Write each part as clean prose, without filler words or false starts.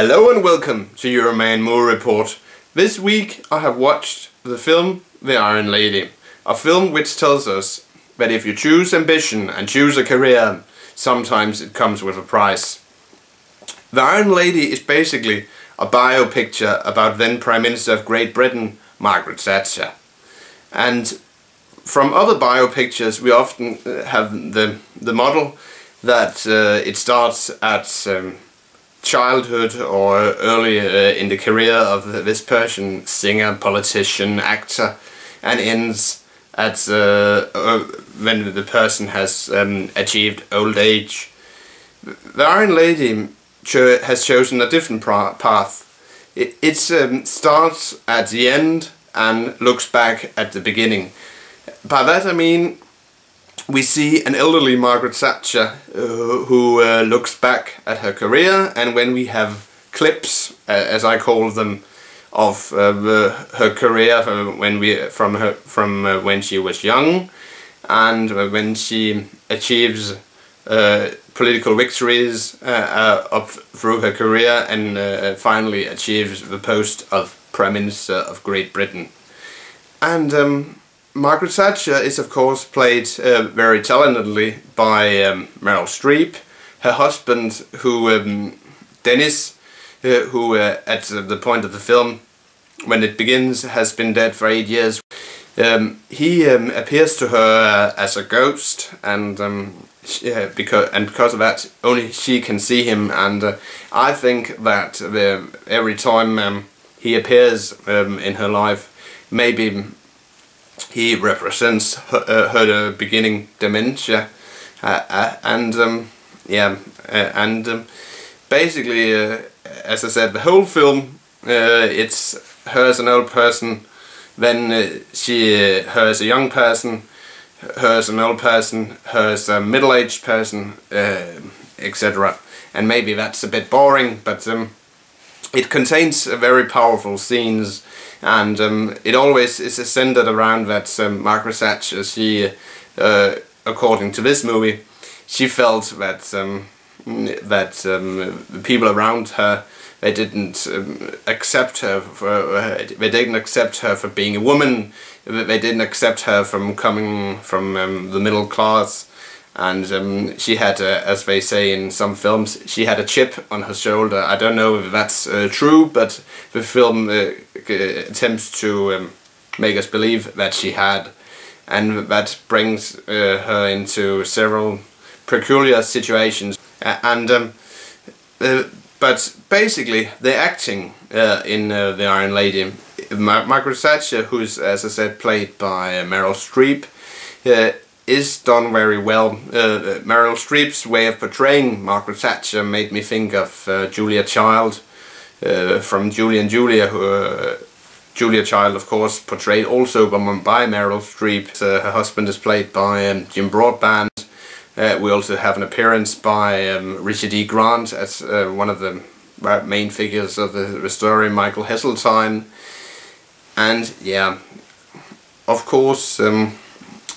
Hello and welcome to Euroman Movie Report. This week I have watched the film The Iron Lady, a film which tells us that if you choose ambition and choose a career, sometimes it comes with a price. The Iron Lady is basically a biopicture about then Prime Minister of Great Britain, Margaret Thatcher. And from other biopictures we often have the model that it starts at childhood or early in the career of this person, singer, politician, actor, and ends at when the person has achieved old age. The Iron Lady has chosen a different path. It starts at the end and looks back at the beginning. By that I mean we see an elderly Margaret Thatcher who looks back at her career, and when we have clips, as I call them, of her career from when she was young and when she achieves political victories through her career and finally achieves the post of Prime Minister of Great Britain. And Margaret Thatcher is of course played very talentedly by Meryl Streep. Her husband, Dennis, who at the point of the film, when it begins, has been dead for 8 years. He appears to her as a ghost, and because of that only she can see him, and I think that every time he appears in her life, maybe he represents her beginning dementia, basically, as I said, the whole film, it's her as an old person, then her as a young person, her as an old person, her as a middle-aged person, etc. And maybe that's a bit boring, but it contains very powerful scenes, and it always is centered around that Margaret Thatcher, she, according to this movie, she felt that the people around her, they didn't accept her for being a woman. They didn't accept her from coming from the middle class. And she had, as they say in some films, she had a chip on her shoulder. I don't know if that's true, but the film attempts to make us believe that she had. And that brings her into several peculiar situations. But basically, the acting in The Iron Lady, Margaret Thatcher, who's, as I said, played by Meryl Streep, is done very well. Meryl Streep's way of portraying Margaret Thatcher made me think of Julia Child from Julie and Julia, who Julia Child, of course, portrayed also by Meryl Streep. Her husband is played by Jim Broadbent. We also have an appearance by Richard E. Grant as one of the main figures of the story, Michael Heseltine. And yeah, of course,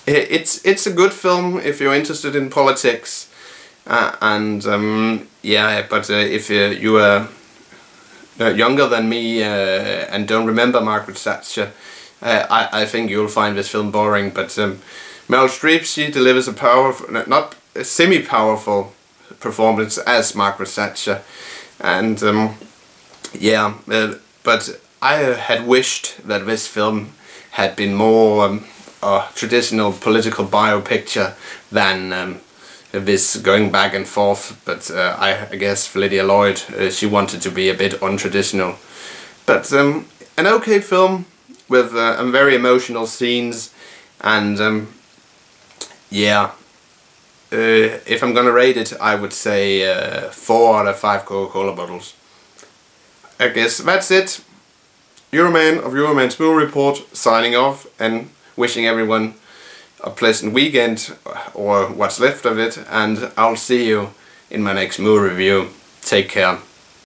it's a good film if you're interested in politics, yeah, but if you are younger than me and don't remember Margaret Thatcher, I think you'll find this film boring. But Meryl Streep, she delivers a powerful, not a semi-powerful performance as Margaret Thatcher, and yeah, but I had wished that this film had been more a traditional political biopicture than this going back and forth, but I guess Phyllida Lloyd, she wanted to be a bit untraditional. But an okay film with very emotional scenes, and yeah, if I'm gonna rate it, I would say 4 out of 5 Coca-Cola bottles. I guess that's it. Euroman of Euroman's Movie Report signing off and wishing everyone a pleasant weekend, or what's left of it, and I'll see you in my next movie review. Take care.